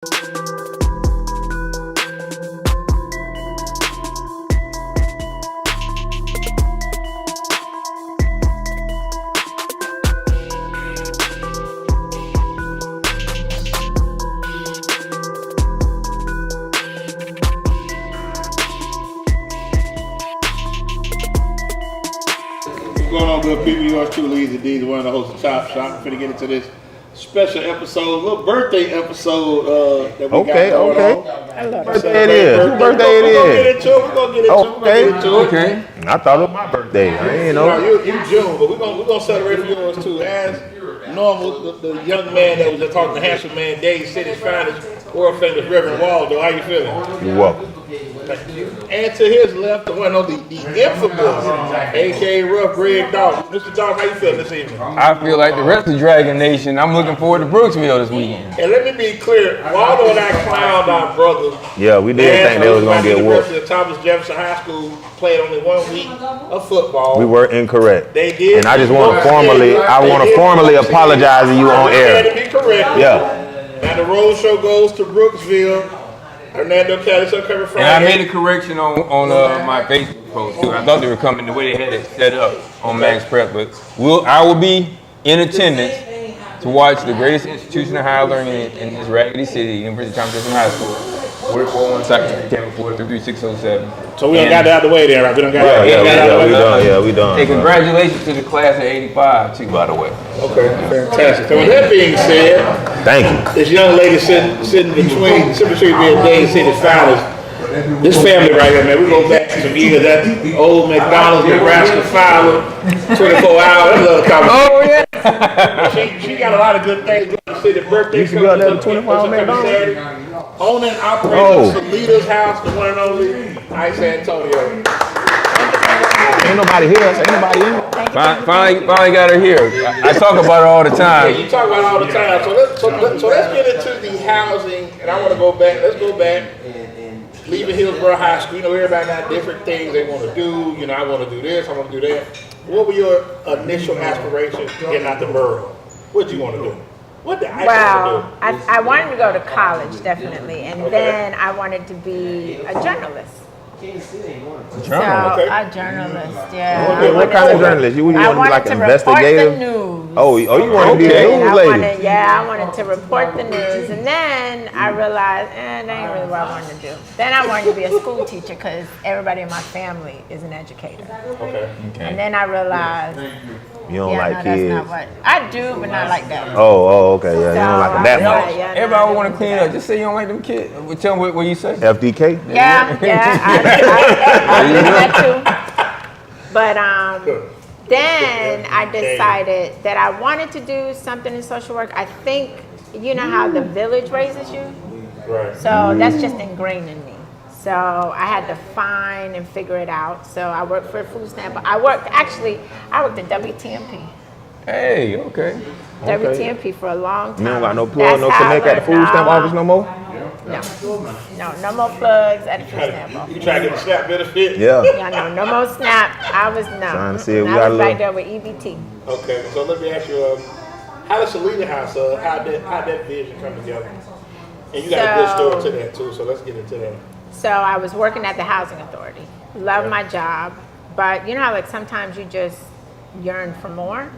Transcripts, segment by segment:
What's going on, good people? Yours truly, EZDZ, one of the hosts of Chop Shop. I'm finna get into this special episode, little birthday episode that we got going on. I love birthday it is. Whose birthday it is? We're gonna get into it. Okay. I thought it was my birthday. I didn't know. You June, but we're gonna celebrate for yours too. As normal, the young man that was just talking, the handsome man, Dade City's finest, world famous Reverend Waldo. How you feeling? You're welcome. And to his left, the one on the infamous AKA Ruff, Greg Doss. Mr. Doss, how you feeling this evening? I feel like the rest of Dragon Nation. I'm looking forward to Brooksville this weekend. And let me be clear, Waldo and I clowned our brothers. Yeah, we did think they was gonna get whooped. The Thomas Jefferson High School played only 1 week of football. We were incorrect. They did. And I just want to formally apologize to you on air. To be correct. Yeah. Now the road show goes to Brooksville. Hernando Cali, so coming Friday. And I made a correction on my Facebook post too. I thought they were coming the way they had it set up on Max Prep, but I will be in attendance to watch the greatest institution of higher learning in this raggedy city, University of Thomas Jefferson High School. 4412 Second, 43607. So we don't got it out of the way there, right? We don't got it. We done. Hey, congratulations to the class of '85 too, by the way. Okay, fantastic. So with that being said, thank you. this young lady sitting between being Dade City's finest. This family right here, man, we go back to some years. That old McDonald's, Nebraska Fowler, 24 hours. That's another conversation. Oh yeah. She got a lot of good things. The birthday used to go out there to 24 hour Saturday. Own and operate Solita's house, the one and only Aidza Antonio. Ain't nobody here. Ain't nobody in. Finally got her here. I talk about her all the time. Yeah, you talk about it all the time. So let's get into the housing, and I want to go back. Let's go back. Leaving Hillsborough High School, you know, everybody got different things they want to do. You know, I want to do this, I want to do that. What were your initial aspirations getting out the borough? What did you want to do? What did I want to do? I wanted to go to college, definitely, and then I wanted to be a journalist. A journalist, yeah. What kind of journalist? You want to be like an investigative? Report the news. Oh, you want to be a news lady? I wanted to report the news, and then I realized, that ain't really what I wanted to do. Then I wanted to be a school teacher because everybody in my family is an educator. Okay. And then I realized, you don't like kids. That's not what I do, but not like that. Oh, okay, yeah. You don't like them that much. Everybody want to clean up. Just say you don't like them kids. Tell me what you say. FDK? Yeah, I did that too. But then I decided that I wanted to do something in social work. I think, you know how the village raises you? Right. So that's just ingrained in me. So I had to find and figure it out. So I worked for a food stamp. I worked at WTMP. Hey, okay. WTMP for a long time. You don't got no plug, no connect at the food stamp office no more? No more plugs at the food stamp office. You try to get the SNAP benefit? Yeah. No more SNAP. I was trying to see if we I got was a right little. there with EBT. Okay, so let me ask you, how does Solita House, how that vision come together? And you got a good story to that too, so let's get into that. So I was working at the housing authority. Loved my job, but you know how like sometimes you just yearn for more?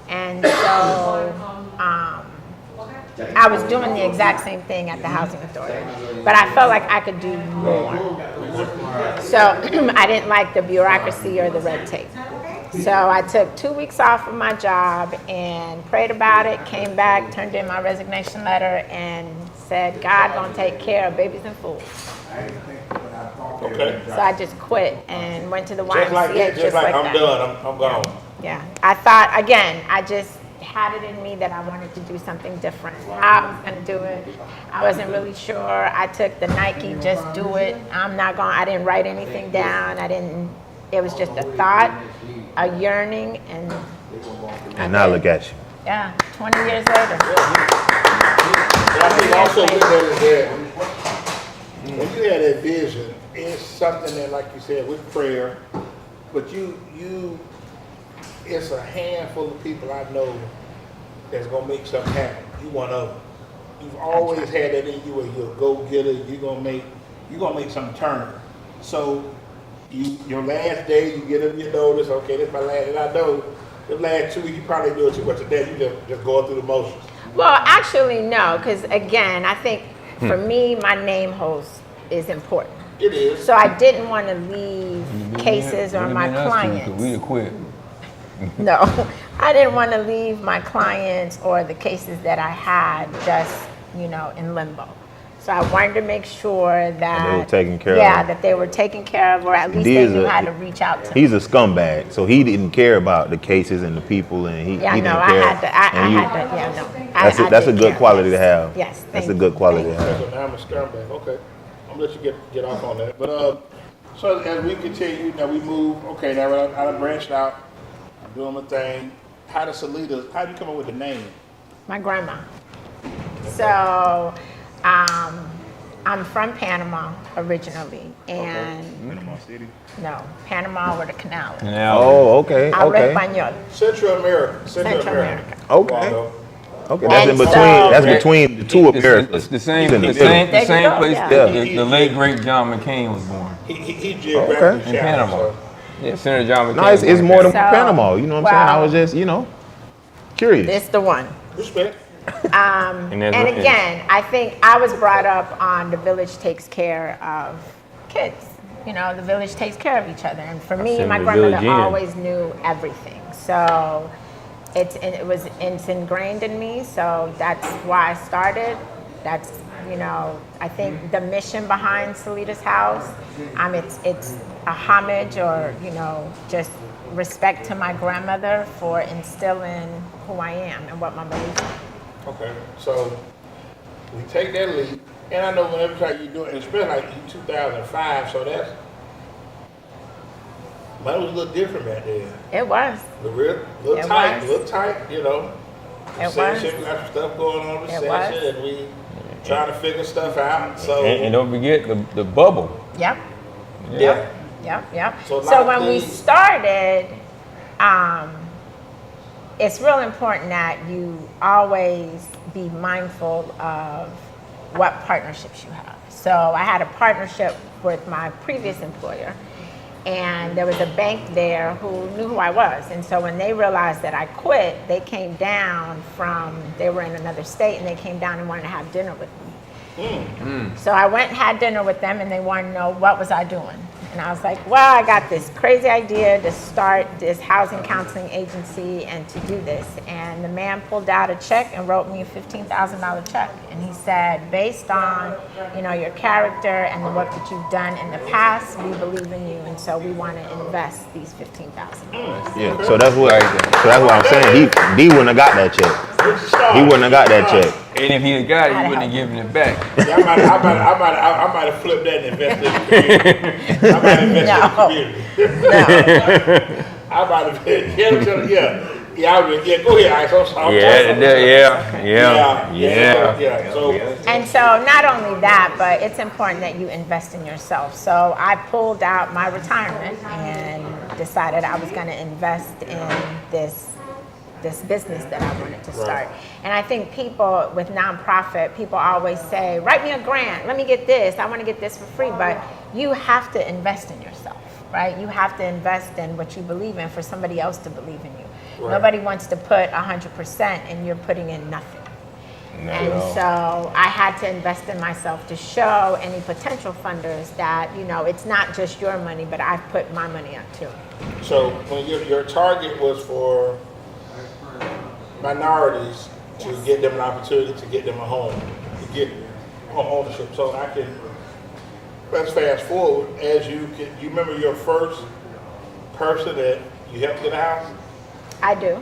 And so I was doing the exact same thing at the housing authority, but I felt like I could do more. So I didn't like the bureaucracy or the red tape. So I took 2 weeks off of my job and prayed about it, came back, turned in my resignation letter, and said, God gonna take care of babies and fools. Okay. So I just quit and went to the YMCA. Just like that, just like I'm done, I'm gone. Yeah, I thought, again, I just had it in me that I wanted to do something different. I was gonna do it. I wasn't really sure. I took the Nike, just do it. I didn't write anything down. It was just a thought, a yearning, and now look at you. Yeah, 20 years later. But I think also with that is that when you had that vision, it's something that, like you said, with prayer, but it's a handful of people I know that's gonna make something happen. You one of them. you've always had that in you where you're a go-getter, you're gonna make some turn. So your last day, you get up your notice, okay, this is my last, and I know the last 2 weeks you probably do it too much. Today you just going through the motions. Well, actually, no, because again, I think for me, my name host is important. It is. So I didn't want to leave cases or my clients. We'd have quit. No, I didn't want to leave my clients or the cases that I had just, in limbo. So I wanted to make sure that they were taken care of. Yeah, that they were taken care of, or at least they knew how to reach out to me. He's a scumbag, so he didn't care about the cases and the people, and he didn't care. That's a good quality to have. Yes, that's a good quality to have. So now I'm a scumbag. Okay, I'm gonna let you get off on that. But so as we continue, now we move. Okay, now I branched out. I'm doing my thing. How do you come up with the name? My grandma. So, I'm from Panama originally, and Panama City. no, Panama where the canal is. Oh, okay. Ahora Okay. Español. Central America. Central America. Okay. Waldo. Okay. That's in And between. so- That's between the two Americas. It's the same, He's in the the middle. same, There the you same go, place yeah. that the late great John McCain was born. He geographically In Panama. challenged, Yeah, Senator John McCain. No, it's was more than So, Panama. You know what I'm saying? I wow. was just, curious. This the one. so respect. And And again, I think I was brought up on the village takes care of kids. The village takes care of each other. And for me, Send my the grandmother village in. always knew everything. So it's ingrained in me. So that's why I started. That's, I think the mission behind Solita's house, it's a homage or, just respect to my grandmother for instilling who I am and what my beliefs are. Okay, so we take that leap, and I know whenever time you do it, especially like in 2005, so that was a little different back then. It was. Little tight, It was. Recession, we got some stuff going on, It recession, and we trying to figure stuff out. So And don't forget the bubble. Yep. yeah, Yep. So a lot So of when we things- started, it's real important that you always be mindful of what partnerships you have. So I had a partnership with my previous employer, and there was a bank there who knew who I was. And so when they realized that I quit, they came down they were in another state, and they came down and wanted to have dinner with me. So I went and had dinner with them, and they wanted to know what was I doing. And I was like, well, I got this crazy idea to start this housing counseling agency and to do this. And the man pulled out a check and wrote me a $15,000 check. And he said, based on, your character and the work that you've done in the past, we believe in you. And so we want to invest these $15,000. Yeah. So that's what I'm saying. He wouldn't have got that check. He wouldn't have got that check. And if he had got it, he wouldn't have given it back. Yeah, I might have flipped that and invested in the community. I might have invested in the community. I might have, go ahead, Ice. I'm sorry. Yeah. So, And so not only that, but it's important that you invest in yourself. So I pulled out my retirement and decided I was going to invest in this business that I wanted to start. Right. And I think people with nonprofit, people always say, write me a grant, let me get this, I want to get this for free. But you have to invest in yourself, right? You have to invest in what you believe in for somebody else to believe in you. Right. Nobody wants to put 100% and you're putting in nothing. And so I had to invest in myself to show any potential funders that, it's not just your money, but I've put my money up too. So when your target was for minorities to get them an opportunity to get them a home, to get home ownership. So let's fast forward. You remember your first person that you helped get a house? I do.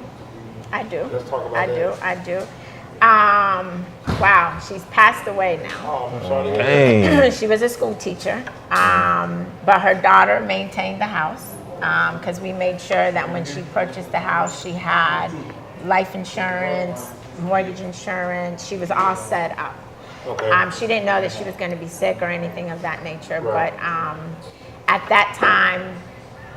Let's talk about that. I do. Wow, she's passed away now. Oh, I'm sorry. Dang. She was a school teacher, but her daughter maintained the house because we made sure that when she purchased the house, she had life insurance, mortgage insurance. She was all set up. Okay. She didn't know that she was going to be sick or anything of that nature, Right. but at that time,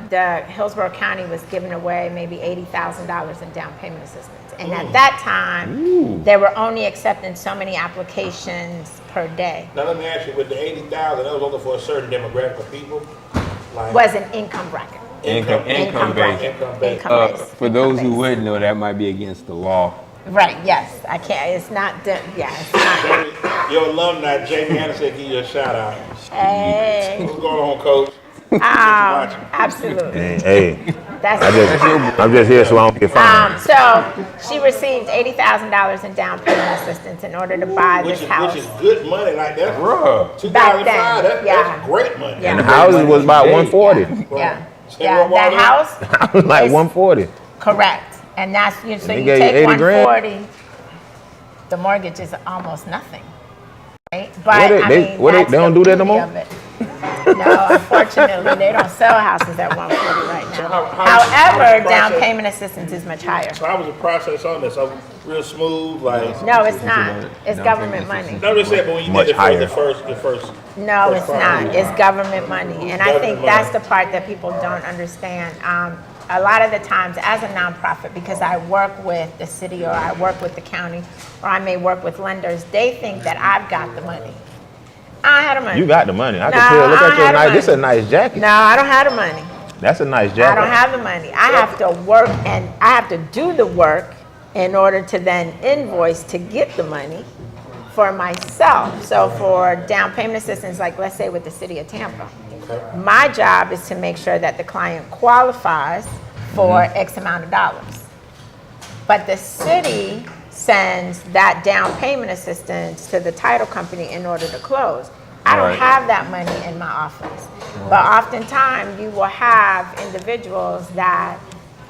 the Hillsborough County was giving away maybe $80,000 in down payment assistance. And at that time, they were only accepting so many applications per day. Now let me ask you, with the 80,000, that was only for a certain demographic of people? Like Was an income bracket. Income based. Income based. Income based. For those who wouldn't know, that might be against the law. Right, yes. I can't, it's not, it's not. Your alumni, Jamie Anderson, give you a shout out. Hey. What's going on, Coach? Absolutely. Hey, That's I'm just here so I don't get fined. So she received $80,000 in down payment assistance in order to buy this house. Which is good money, like that's Bruh. 2005. Back then, That's yeah. great money. Yeah. And the houses was about 140. Yeah, Say yeah, what, that Waldo? house, I was like It's- 140. correct. And that's, so they you gave you take 80 grand? 140, the mortgage is almost nothing, right? But What they that's don't the do that no beauty more? of it. No, unfortunately, they don't sell houses at 140 right now. So how was the However, down process? payment assistance is much higher. So how was the process on this? So real smooth, like. No, it's not. It's government money. No, just said, but when you Much did higher. the first. No, first it's not. part. It's government money. And I think Government that's money. the part that people don't understand. A lot of the times as a nonprofit, because I work with the city or I work with the county or I may work with lenders, they think that I've got the money. I don't have the money. You got the money. I can No, tell. Look I at your had the nice. This is a money. nice jacket. No, I don't have the money. That's a nice I jacket. don't have the money. I have to work and I have to do the work in order to then invoice to get the money for myself. So for down payment assistance, like let's say with the city of Tampa, my job is to make sure that the client qualifies for X amount of dollars. But the city sends that down payment assistance to the title company in order to close. I don't Right. have that money in my office. But oftentimes you will have individuals that,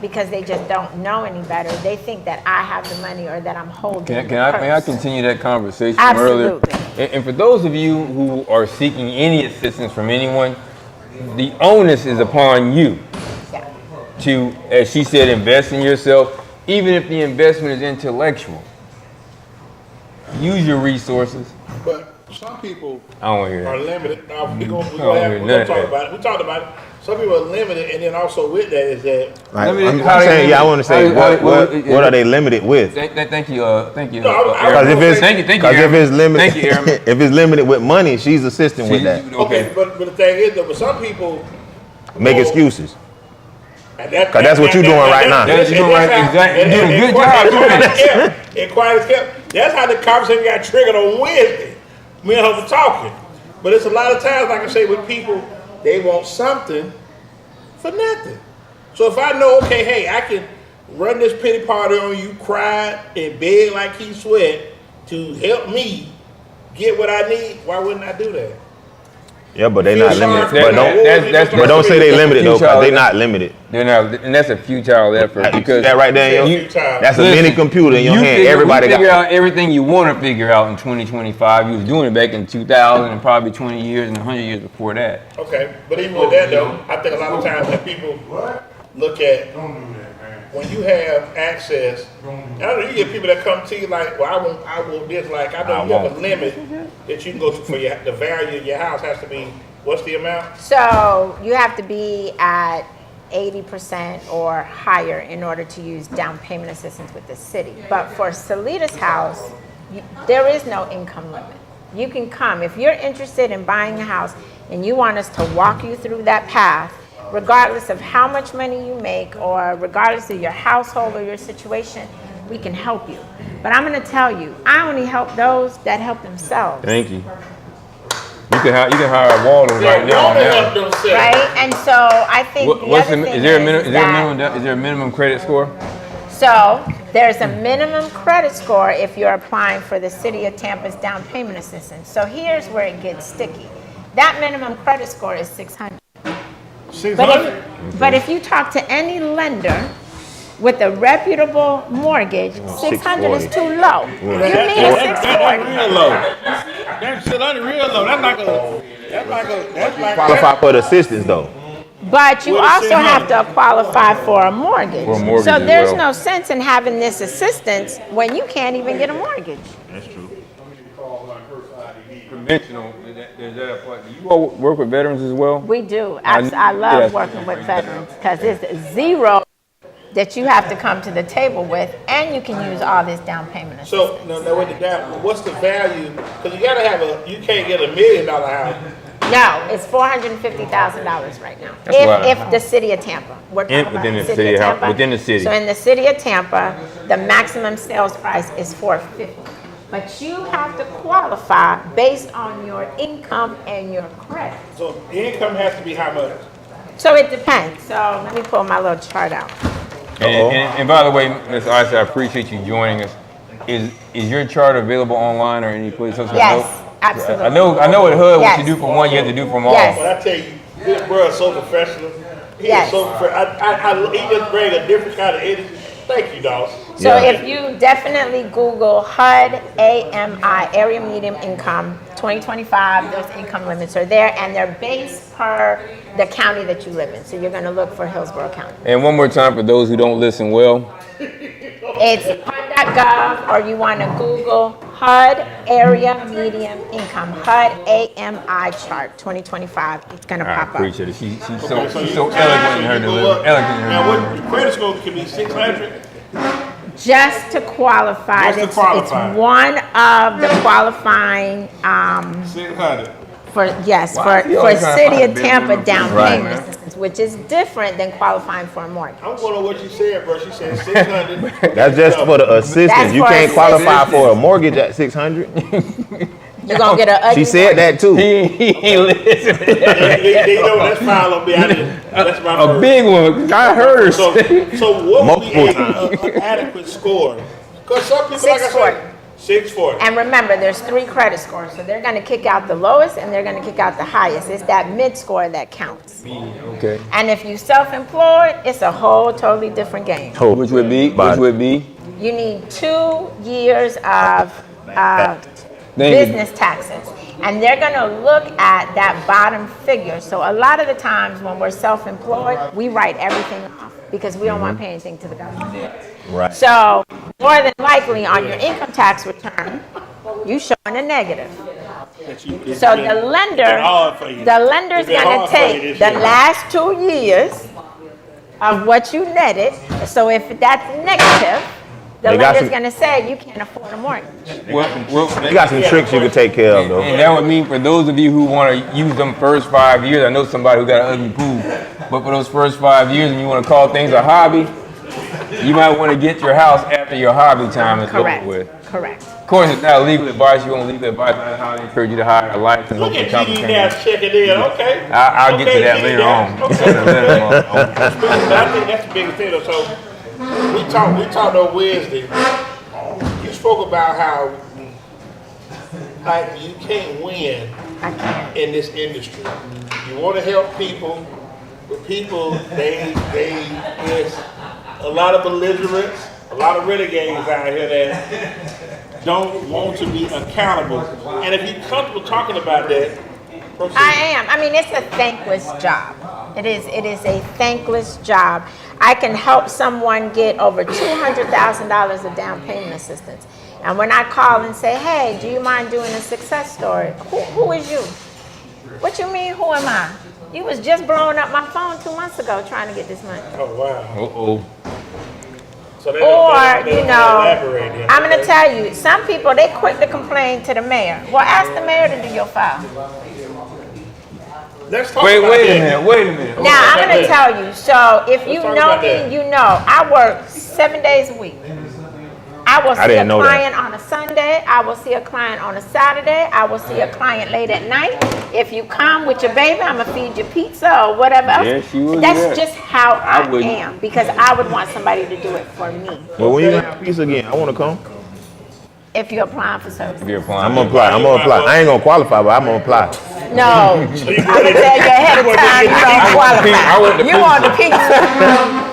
because they just don't know any better, they think that I have the money or that I'm holding the May I purse. continue that conversation from earlier? Absolutely. And for those of you who are seeking any assistance from anyone, the onus is upon you Yeah. to, as she said, invest in yourself, even if the investment is intellectual. Use your resources. But some people I don't want to hear are that. limited. Now, we're Oh, gonna talk about it. We talked about it. Some people are limited, and then also with that is that. Like, Limited- I'm how they saying, yeah, I limited? want to say, what are they limited with? Thank you. Thank you. No, I Because if it's thank you, because if Airman. it's limited, Thank you, Airman. if it's limited with money, she's assisting with that. Okay, but the thing is, though, but some people Make go- excuses. and that- 'Cause that's what you're doing right now. That's what you're doing right- exactly. You're doing a good job doing it. And quiet as kept. That's how the conversation got triggered on Wednesday. Me and her were talking. But it's a lot of times, like I say, with people, they want something for nothing. So if I know, okay, hey, I can run this pity party on you, cry and beg like he sweat to help me get what I need, why wouldn't I do that? Yeah, but they Feel not sorry limited. for But them. don't but don't say they limited though, because they Futile. not limited. They're not, and that's a futile effort because That right there, You- that's a Listen, mini computer in your you hand. figure- Everybody you figure got. out everything you want to figure out in 2025. You was doing it back in 2000 and probably 20 years and 100 years before that. Okay, but even with that though, I think a lot of times that people look at when you have access. I don't know, you get people that come to you like, well, I want this. Like, I know you have a limit that you can go to for the value of your house has to be. What's the amount? So you have to be at 80% or higher in order to use down payment assistance with the city. But for Solita's house, there is no income limit. You can come. If you're interested in buying a house and you want us to walk you through that path, regardless of how much money you make or regardless of your household or your situation, we can help you. But I'm going to tell you, I only help those that help themselves. Thank you. You can hire Waldo right now. Right? And so I think the other thing Is there a minimum credit score? So there's a minimum credit score if you're applying for the City of Tampa's down payment assistance. So here's where it gets sticky. That minimum credit score is 600. 600? But if you talk to any lender with a reputable mortgage, 600 is too low. You need a 640. Real low. That's still real low. That's like Qualify for the assistance though. But you What is also have 600? to qualify for a mortgage. For a mortgage So as there's well. no sense in having this assistance when you can't even get a mortgage. That's true. non-conventional, there's that part. Do you all work with veterans as well? We do. I love working with veterans because it's zero that you have to come to the table with, and you can use all this down payment. So, no, with the down, what's the value? Because you gotta have you can't get $1 million house. No, it's $450,000 right now. That's If the city of Tampa, we're talking about within the city city, of Tampa. within the city. So in the city of Tampa, the maximum sales price is $450. But you have to qualify based on your income and your credit. So the income has to be how much? So it depends. So let me pull my little chart out. And by the way, Ms. Ice, I appreciate you joining us. Is your chart available online or any place else? Yes, absolutely. I know at HUD Yes. what you do for one, you have to do for them all. Yes. But I tell you, this bro is so professional. He Yes. is so professional. He just bring a different kind of energy. Thank you, Doss. So Yeah. if you definitely Google HUD AMI, Area Medium Income 2025, those income limits are there, and they're based per the county that you live in. So you're going to look for Hillsborough County. And one more time for those who don't listen well. It's HUD.gov, or you want to Google HUD Area Medium Income, HUD AMI chart 2025. It's going to I pop up. appreciate it. She's so you eloquent in her go delivery. up. Eloquent in her Now, delivery. what credit score can be 600? Just to qualify, Just to it's qualify. one of the qualifying 600. for yes Wow, for you for always trying to city find of a big Tampa number. down Right, payment man. assistance, which is different than qualifying for a mortgage. I'm going on what you said, bro. She said 600. That's just for the assistance. That's You for can't qualify assistance. for a mortgage at 600. You're gonna get a She said that too. He ain't listening. They know that's file on me. I didn't. That's my A first. big one. I heard her So, say. so what would be Multiple an adequate score? Because some people, like I 640. said, 640. And remember, there's 3 credit scores, so they're gonna kick out the lowest and they're gonna kick out the highest. It's that mid score that counts. Okay. And if you self-employed, it's a whole totally different game. Which would be? Which would be? You need 2 years of Thank you. business taxes. And they're going to look at that bottom figure. So a lot of the times when we're self-employed, we write everything off because we don't want to pay anything to the government. Right. So more than likely on your income tax return, you showing a negative. So the lender's going to take the last 2 years of what you netted. So if that's negative, the They got lender's some- going to say you can't afford a mortgage. You got some tricks you can take care of though. And that would mean for those of you who want to use them first 5 years, I know somebody who got an ugly pool, but for those first 5 years and you want to call things a hobby, you might want to get your house after your hobby time is Correct. over with. Correct. Of course, it's not legal advice. You want legal advice. I highly encourage you to hire a licensed Look local at GD now accountant. checking in. Okay. I'll get to that GD later now. on. Okay. But I think that's the biggest thing though. So we talked on Wednesday. You spoke about how like you can't win I can't. in this industry. You want to help people, but people there's a lot of belligerents, a lot of renegades out here that don't want to be accountable. And if you're comfortable talking about that, proceed. I am. I mean, it's a thankless job. It is a thankless job. I can help someone get over $200,000 of down payment assistance. And when I call and say, hey, do you mind doing a success story? Who is you? What you mean, who am I? You was just blowing up my phone 2 months ago trying to get this money. Oh wow. Uh-oh. So they Or, they you know, elaborate then, I'm going to okay? tell you, some people, they quick to complain to the mayor. Well, ask the mayor to do your file. Let's talk Wait about a that. minute. Wait a minute. Now, I'm about going to that. tell you, so if you talk know about that. me, you know, I work 7 days a week. I will see a didn't know that. client on a Sunday. I will see a client on a Saturday. I will see a client late at night. If you come with your baby, I'm going to feed you pizza or whatever else. Yes, you would do That's that. just how I wouldn't. am, because I would want somebody to do it for me. Well, when you gonna have peace again? I want to come. If you're applying for service. If you're applying. I'm gonna apply. I ain't gonna qualify, but I'm gonna apply. No, I'm going to tell you ahead of time, you don't qualify. I want the You want the pizza.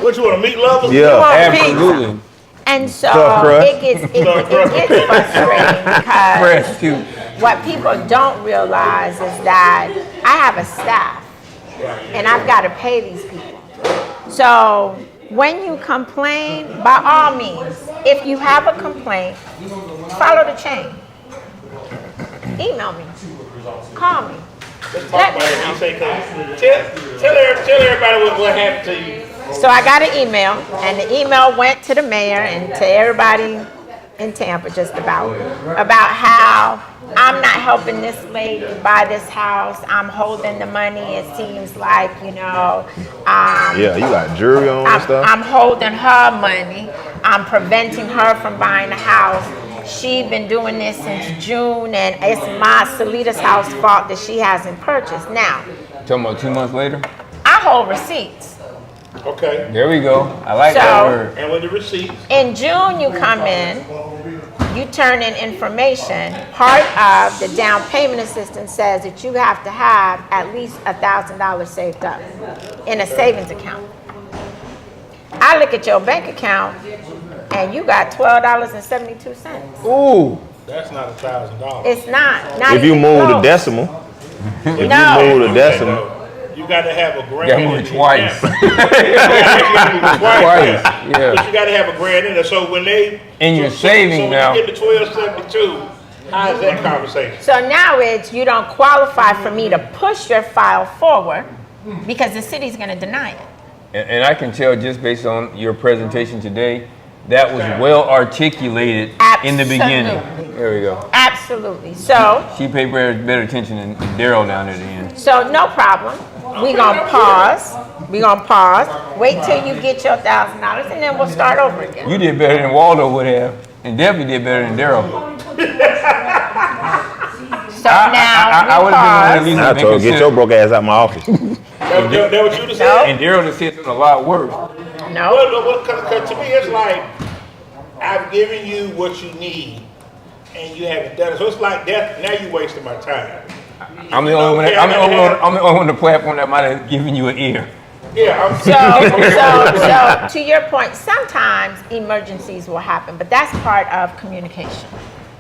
What you want to meet lovers? Yeah. want pizza. Absolutely. And so Tough crust. it gets frustrating because Fresh too. what people don't realize is that I have a staff and I've got to pay these people. So when you complain, by all means, if you have a complaint, follow the chain. Email me. call me. Let's talk about it. You say, tell everybody what happened to you. So I got an email, and the email went to the mayor and to everybody in Tampa just about how I'm not helping this lady buy this house. I'm holding the money. It seems like, you know. Yeah, you got jury on and stuff. I'm holding her money. I'm preventing her from buying the house. She's been doing this since June, and it's my Solita's house fault that she hasn't purchased. Now, Talking about 2 months later? I hold receipts. Okay. There we go. I like So- that word. And with the receipts. In June, you come in, you turn in information. Part of the down payment assistance says that you have to have at least $1,000 saved up in a savings account. I look at your bank account, and you got $12.72. Ooh. That's not $1,000. It's not If you even move the close. decimal, if you No. move the decimal, You got to have a grand. Got moved twice. Twice. Twice. But Yeah. you got to have a grand in there. So when they And you're saving so now. when you get to 1272, how's that conversation? So now it's you don't qualify for me to push your file forward because the city's going to deny it. And I can tell just based on your presentation today, that was well articulated in the beginning. Absolutely. There we go. Absolutely. So She paid better attention than Daryl down at the end. no problem. We're going to pause. We're going to pause. Wait till you get your $1,000 and then we'll start over again. You did better than Waldo would have, and definitely did better than Daryl. So now I we would have been one I of told these get your broke ass out my office. That what you just No. said? And Daryl just said something a lot worse. No. Well, because to me it's like I've given you what you need, and you haven't done it. So it's like that. Now you wasting my time. I'm the only one. I'm the only one on the platform that might have given you an ear. Yeah. So to your point, sometimes emergencies will happen, but that's part of communication,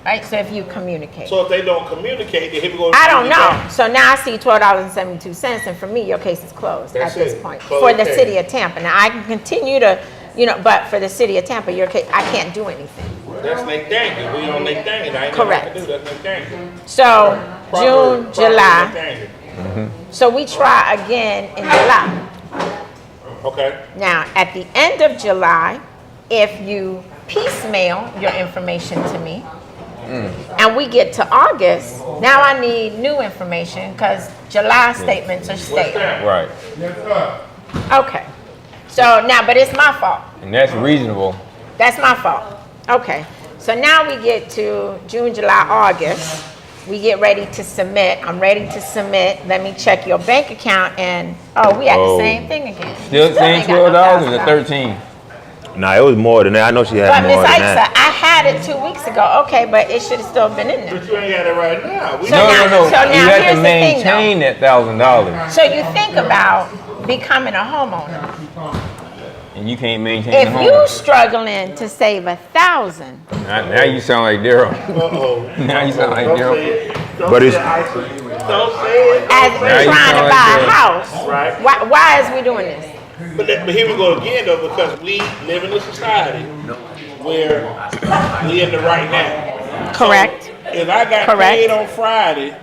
right? So if you communicate. So if they don't communicate, they hit me go. I don't know. So now I see $12.72, and for me, your case is closed That's at this it. point Closed for the case. city of Tampa. Now I can continue to, but for the city of Tampa, your case, I can't do anything. That's Nathaniel. We on Nathaniel. I ain't Correct. nothing to do. That's Nathaniel. So June, Proper July. Nathaniel. So we try again in July. Okay. Now at the end of July, if you piecemeal your information to me, and we get to August, now I need new information because July statements are stale. Right. Okay. So now, but it's my fault. And that's reasonable. That's my fault. Okay. So now we get to June, July, August. We get ready to submit. I'm ready to submit. Let me check your bank account and, we at the same thing again. Still saying ain't got no $12 or $1,000. 13? Nah, it was more than that. I know she had But more Miss than Aidza, that. I had it 2 weeks ago. Okay, but it should have still been in there. But you ain't got it right now. We So No, now- no, no. so now You have here's to the thing, maintain that $1,000, So you think about becoming a homeowner. and you can't maintain If the you home. struggling to save $1,000, Now you sound like Daryl. Uh-oh. Now you sound like Don't Daryl. say it. Don't But say it's- it, Aisha. Don't say it. as Now we're you trying sound to like buy a Daryl. house, Right. why is we doing this? But here we go again though, because we live in a society where we in the right now. Correct. So if I got Correct. paid on Friday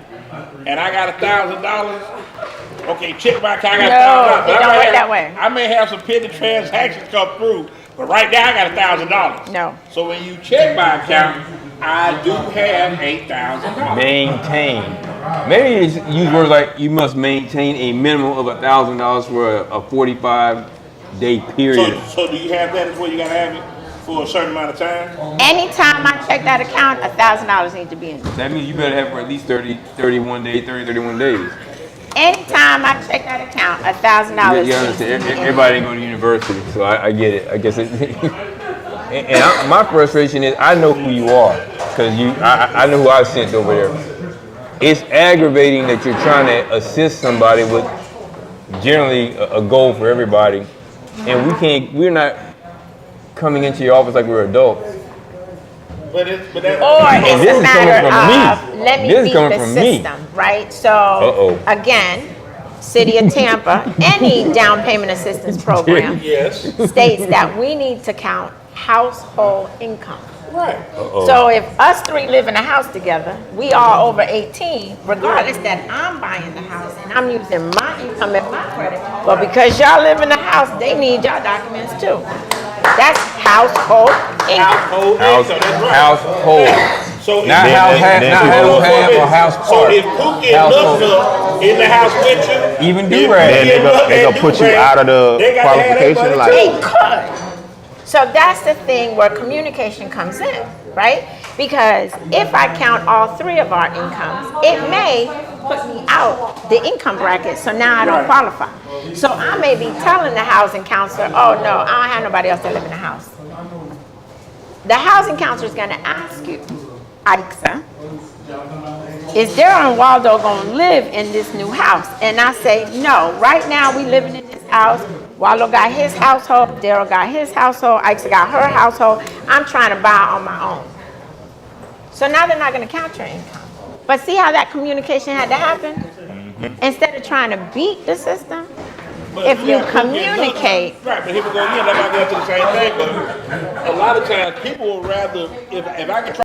and I got $1,000, okay, check my account. I got $1,000. No, it But I don't might work have- that way. I may have some petty transactions come through, but right now I got $1,000. No. So when you check my account, I do have $8,000. Maintain. Maybe it's use words like you must maintain a minimum of $1,000 for a 45-day period. So do you have that as well? You gotta have it for a certain amount of time? Anytime I check that account, $1,000 needs to be in it. That means you better have it for at least 31 days. Anytime I check that account, $1,000 You needs to understand? be in it. Everybody didn't go to university, so I get it. I guess it. My frustration is I know who you are because I know who I sent over there. It's aggravating that you're trying to assist somebody with generally a goal for everybody, and we're not coming into your office like we're adults. But that's Or And it's this a is coming matter from me. of, let me This is beat coming the from me. system, right? So, Uh-oh. again, City of Tampa, any down payment assistance program yes. states that we need to count household income. Right. So if us three live in a house together, we are over 18, regardless that I'm buying the house and I'm using my income and my credit. But because y'all live in the house, they need y'all documents too. That's household income. Household income, that's right. Household. So if- Not house half, then not people- house half or house So part. if Pookie and Household. Luffa in the house with you, Even if do-rag. Pookie Then they and go- Luffa they and go put you do-rag, out of the they gotta have their qualification, money like- too. They could. So that's the thing where communication comes in, right? Because if I count all three of our incomes, it may put me out the income bracket, so now I don't qualify. So I may be telling the housing counselor, oh no, I don't have nobody else that live in the house. The housing counselor is gonna ask you, Aidza, is Daryl and Waldo gonna live in this new house? And I say, no, right now we living in this house. Waldo got his household, Daryl got his household, Aidza got her household. I'm trying to buy on my own. So now they're not gonna count your income. But see how that communication had to happen? Instead of trying to beat the system, But if you got Pookie and communicate. Luffa- right, but here we go again, that's not going to the same thing, but a lot of times people would rather, if I can try